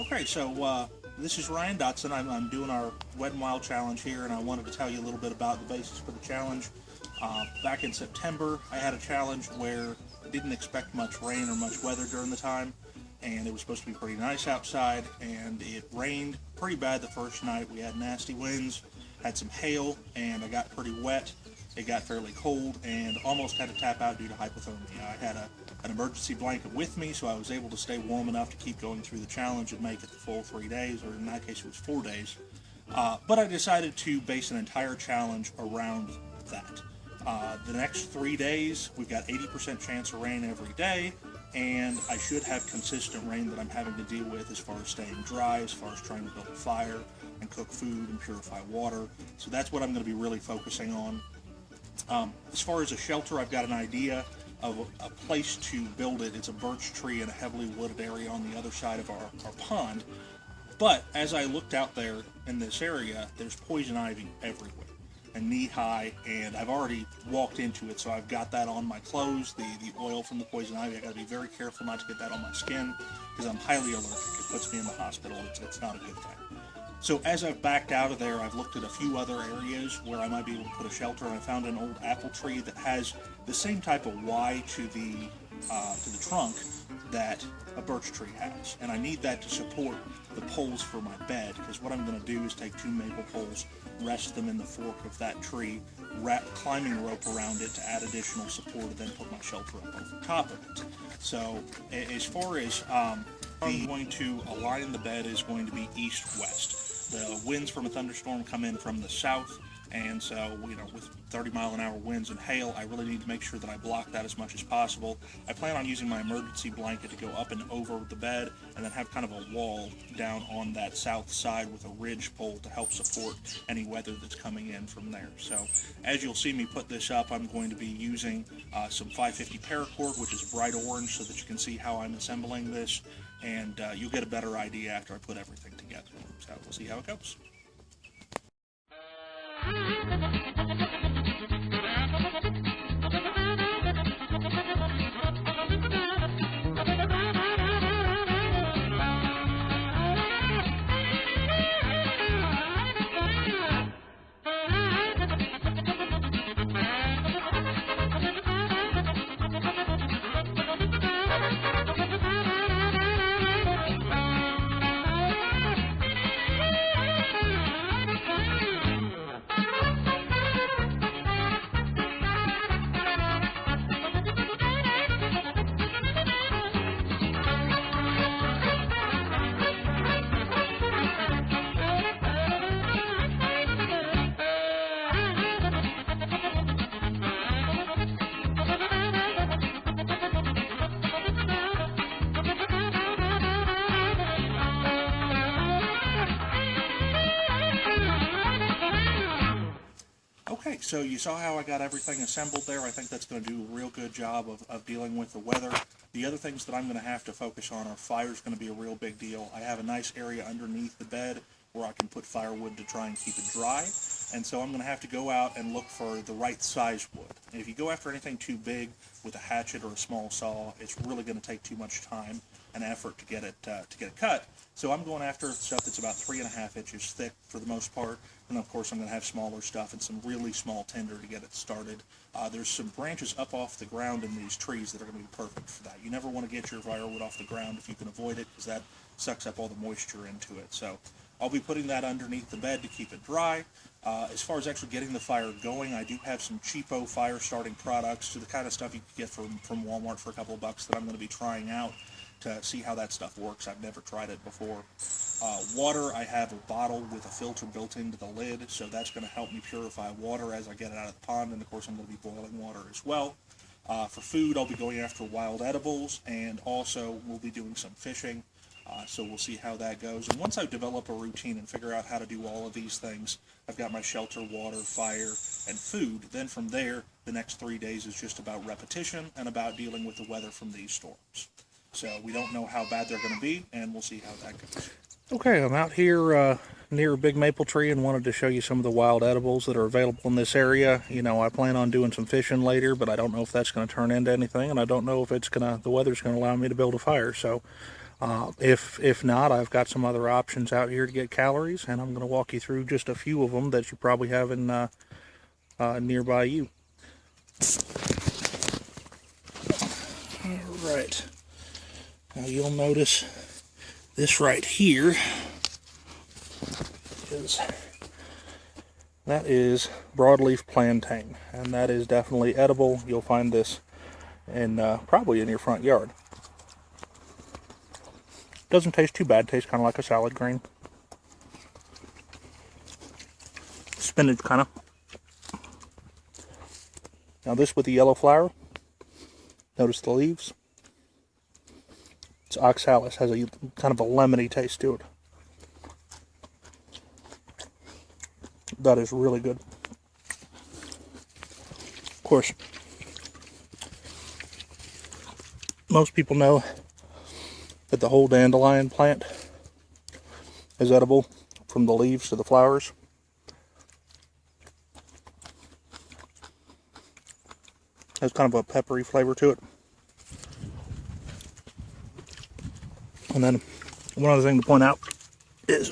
Okay, so this is Ryan Dotson. I'm doing our Wet and Wild challenge here, and I wanted to tell you a little bit about the basis for the challenge. Back in September, I had a challenge where I didn't expect much rain or much weather during the time, and it was supposed to be pretty nice outside, and it rained pretty bad the first night. We had nasty winds, had some hail, and I got pretty wet. It got fairly cold and almost had to tap out due to hypothermia. I had an emergency blanket with me, so I was able to stay warm enough to keep going through the challenge and make it the full 3 days, or in that case it was 4 days. But I decided to base an entire challenge around that. The next 3 days, we've got 80% chance of rain every day, and I should have consistent rain that I'm having to deal with as far as staying dry, as far as trying to build a fire and cook food and purify water. So that's what I'm going to be really focusing on. As far as a shelter, I've got an idea of a place to build it. It's a birch tree in a heavily wooded area on the other side of our pond. But as I looked out there in this area, there's poison ivy everywhere and knee high, and I've already walked into it, so I've got that on my clothes, the oil from the poison ivy. I got to be very careful not to get that on my skin because I'm highly allergic. It puts me in the hospital. It's not a good thing. So as I've backed out of there, I've looked at a few other areas where I might be able to put a shelter, and I found an old apple tree that has the same type of Y to the trunk that a birch tree has. And I need that to support the poles for my bed, because what I'm going to do is take 2 maple poles, rest them in the fork of that tree, wrap climbing rope around it to add additional support, and then put my shelter up over top of it. So as far as I'm going to align the bed is going to be east-west. The winds from a thunderstorm come in from the south, and so, with 30-mile-an-hour winds and hail, I really need to make sure that I block that as much as possible. I plan on using my emergency blanket to go up and over the bed, and then have kind of a wall down on that south side with a ridge pole to help support any weather that's coming in from there. So, as you'll see me put this up, I'm going to be using some 550 paracord, which is bright orange, so that you can see how I'm assembling this, and you'll get a better idea after I put everything together. So we'll see how it goes. Okay, so you saw how I got everything assembled there. I think that's going to do a real good job of dealing with the weather. The other things that I'm going to have to focus on are fire's going to be a real big deal. I have a nice area underneath the bed where I can put firewood to try and keep it dry. And so I'm going to have to go out and look for the right size wood. And if you go after anything too big with a hatchet or a small saw, it's really going to take too much time and effort to get it cut. So I'm going after stuff that's about 3.5 inches thick for the most part. And of course I'm going to have smaller stuff and some really small tinder to get it started. There's some branches up off the ground in these trees that are going to be perfect for that. You never want to get your firewood off the ground if you can avoid it, because that sucks up all the moisture into it. So I'll be putting that underneath the bed to keep it dry. As far as actually getting the fire going, I do have some cheapo fire starting products, so the kind of stuff you can get from Walmart for a couple of bucks, that I'm going to be trying out to see how that stuff works. I've never tried it before. Water, I have a bottle with a filter built into the lid, so that's going to help me purify water as I get it out of the pond, and of course I'm going to be boiling water as well. For food, I'll be going after wild edibles, and also we'll be doing some fishing, so we'll see how that goes. And once I develop a routine and figure out how to do all of these things, I've got my shelter, water, fire, and food. Then from there, the next 3 days is just about repetition and about dealing with the weather from these storms. So we don't know how bad they're going to be, and we'll see how that goes. Okay, I'm out here near a big maple tree and wanted to show you some of the wild edibles that are available in this area. You know, I plan on doing some fishing later, but I don't know if that's going to turn into anything, and I don't know if the weather's going to allow me to build a fire. So If not, I've got some other options out here to get calories, and I'm going to walk you through just a few of them that you probably have in nearby you. All right. Now you'll notice this right here is broadleaf plantain, and that is definitely edible. You'll find this in probably in your front yard. Doesn't taste too bad. Tastes kind of like a salad green. Spinach kind of. Now this with the yellow flower. Notice the leaves. It's oxalis. Has a kind of a lemony taste to it. That is really good. Of course, most people know that the whole dandelion plant is edible from the leaves to the flowers. Has kind of a peppery flavor to it. And then one other thing to point out is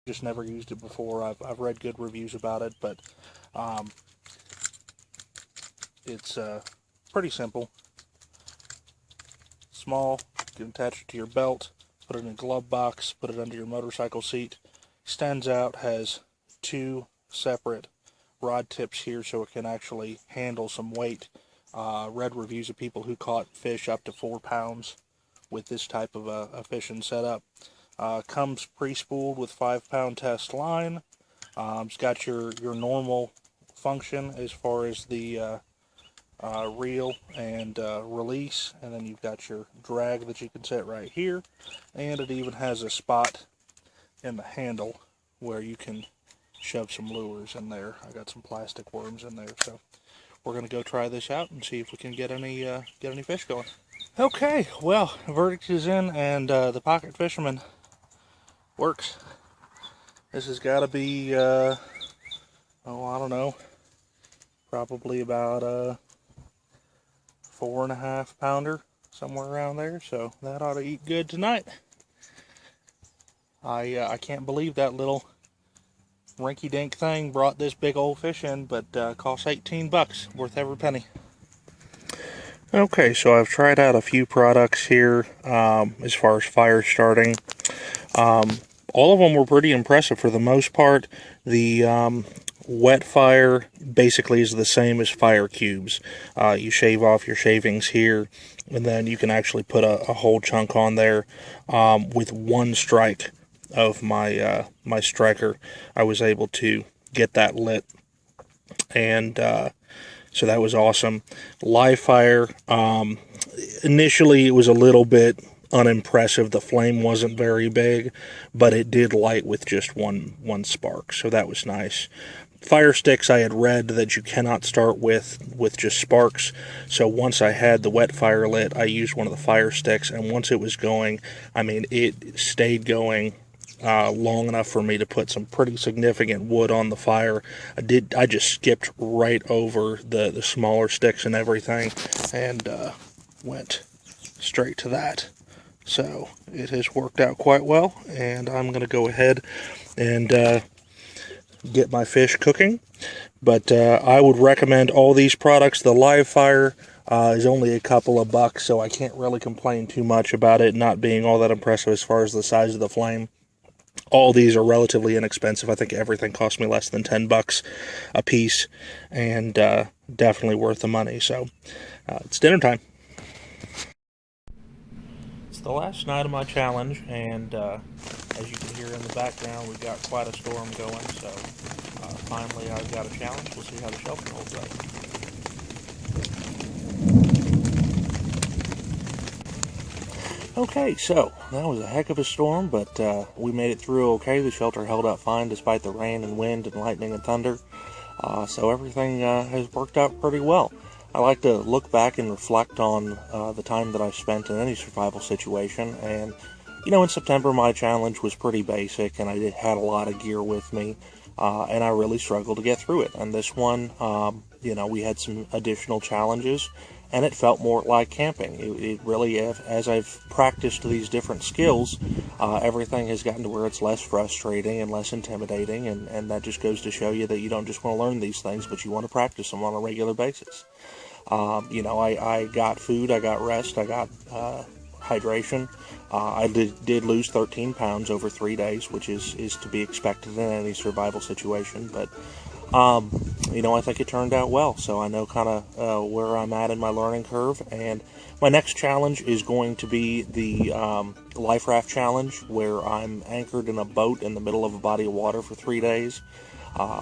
just never used it before. I've read good reviews about it, but it's pretty simple. Small, you can attach it to your belt, put it in a glove box, put it under your motorcycle seat. Extends out, has two separate rod tips here so it can actually handle some weight. Read reviews of people who caught fish up to 4 pounds with this type of a fishing setup. Comes pre-spooled with 5-pound test line. It's got your normal function as far as the reel and release, and then you've got your drag that you can set right here, and it even has a spot in the handle where you can shove some lures in there. I got some plastic worms in there, so we're gonna go try this out and see if we can get any fish going. Okay, well, verdict is in, and the pocket fisherman works. This has got to be oh, I don't know, probably about a 4.5 pounder, somewhere around there, so that ought to eat good tonight. I can't believe that little rinky-dink thing brought this big old fish in, but cost 18 bucks, worth every penny. Okay, so I've tried out a few products here as far as fire starting. All of them were pretty impressive for the most part. The wet fire basically is the same as fire cubes. You shave off your shavings here, and then you can actually put a whole chunk on there. With one strike of my my striker, I was able to get that lit, and so that was awesome. Live fire, initially it was a little bit unimpressive. The flame wasn't very big, but it did light with just one spark, so that was nice. Fire sticks, I had read that you cannot start with just sparks, so once I had the wet fire lit, I used one of the fire sticks, and once it was going, I mean, it stayed going long enough for me to put some pretty significant wood on the fire. I just skipped right over the smaller sticks and everything, and went straight to that. So it has worked out quite well, and I'm going to go ahead and get my fish cooking. But I would recommend all these products. The live fire is only a couple of bucks, so I can't really complain too much about it not being all that impressive as far as the size of the flame. All these are relatively inexpensive. I think everything cost me less than 10 bucks a piece, and definitely worth the money. So it's dinner time. It's the last night of my challenge, and as As you can hear in the background, we've got quite a storm going, so finally I've got a challenge. We'll see how the shelter holds up. Okay, so that was a heck of a storm, but we made it through okay. The shelter held up fine despite the rain and wind and lightning and thunder. So everything has worked out pretty well. I like to look back and reflect on the time that I spent in any survival situation. And, in September my challenge was pretty basic, and I had a lot of gear with me, and I really struggled to get through it. And this one, we had some additional challenges, and it felt more like camping. It really, as I've practiced these different skills, everything has gotten to where it's less frustrating and less intimidating, and that just goes to show you that you don't just want to learn these things, but you want to practice them on a regular basis. I got food, I got rest, I got hydration. I did lose 13 pounds over 3 days, which is to be expected in any survival situation, but I think it turned out well, so I know kind of where I'm at in my learning curve, and my next challenge is going to be the life raft challenge, where I'm anchored in a boat in the middle of a body of water for 3 days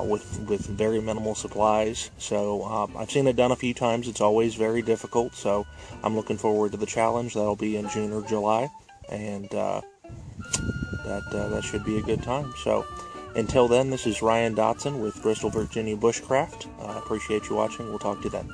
with very minimal supplies. So I've seen it done a few times. It's always very difficult, so I'm looking forward to the challenge. That'll be in June or July, and that should be a good time. So until then, this is Ryan Dotson with Bristol, Virginia Bushcraft. I appreciate you watching. We'll talk to you then.